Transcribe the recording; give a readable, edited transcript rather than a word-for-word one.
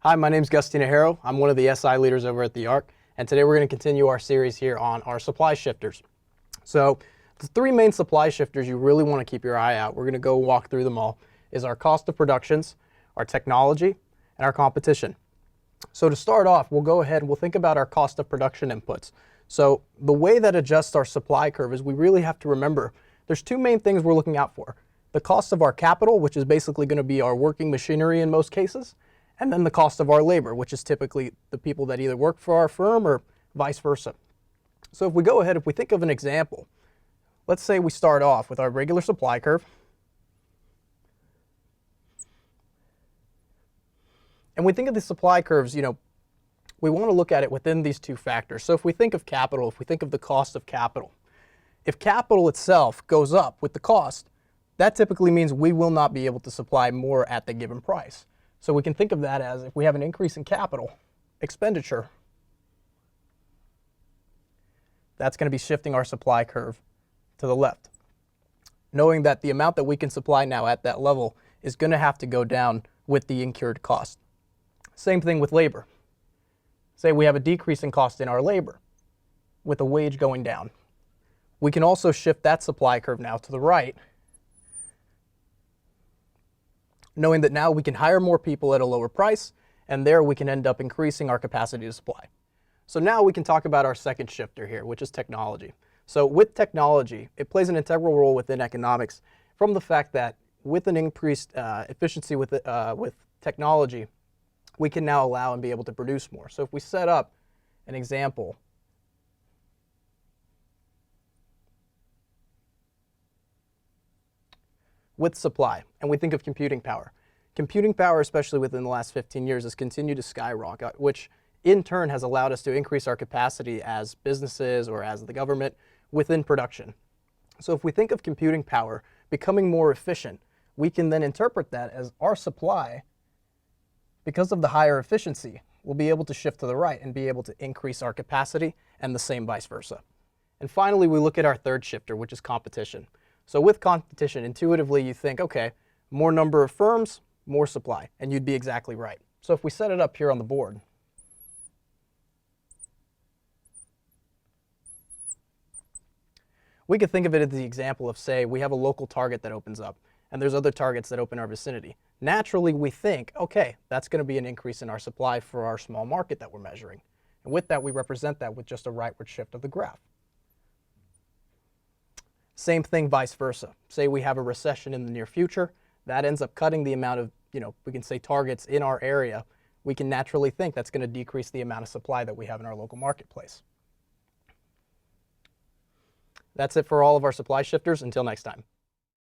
Hi, my name is Gus Tinajero. I'm one of the SI leaders over at the ARC, and today we're going to continue our series here on our supply shifters. So the three main supply shifters you really want to keep your eye out, we're going to go walk through them all, is our cost of productions, our technology, and our competition. So to start off, we'll go ahead and we'll think about our cost of production inputs. So the way that adjusts our supply curve is we really have to remember there's two main things we're looking out for. The cost of our capital, which is basically going to be our working machinery in most cases, and then the cost of our labor, which is typically the people that either work for our firm or vice versa. So if we go ahead, if we think of an example, let's say we start off with our regular supply curve. And we think of the supply curves, we want to look at it within these two factors. So if we think of capital, if we think of the cost of capital, if capital itself goes up with the cost, that typically means we will not be able to supply more at the given price. So we can think of that as if we have an increase in capital expenditure, that's going to be shifting our supply curve to the left, knowing that the amount that we can supply now at that level is going to have to go down with the incurred cost. Same thing with labor. Say we have a decrease in cost in our labor with a wage going down. We can also shift that supply curve now to the right, knowing that now we can hire more people at a lower price, and there we can end up increasing our capacity to supply. So now we can talk about our second shifter here, which is technology. So with technology, it plays an integral role within economics from the fact that with an increased efficiency with technology, we can now allow and be able to produce more. So if we set up an example, with supply, and we think of computing power. Computing power, especially within the last 15 years, has continued to skyrocket, which in turn has allowed us to increase our capacity as businesses or as the government within production. So if we think of computing power becoming more efficient, we can then interpret that as our supply, because of the higher efficiency, will be able to shift to the right and be able to increase our capacity, and the same vice versa. And finally, we look at our third shifter, which is competition. So with competition, intuitively you think, okay, more number of firms, more supply, and you'd be exactly right. So if we set it up here on the board, we could think of it as the example of, say, we have a local target that opens up, and there's other targets that open our vicinity. Naturally, we think, okay, that's going to be an increase in our supply for our small market that we're measuring. And with that, we represent that with just a rightward shift of the graph. Same thing vice versa. Say we have a recession in the near future, that ends up cutting the amount of, we can say targets in our area. We can naturally think that's going to decrease the amount of supply that we have in our local marketplace. That's it for all of our supply shifters. Until next time.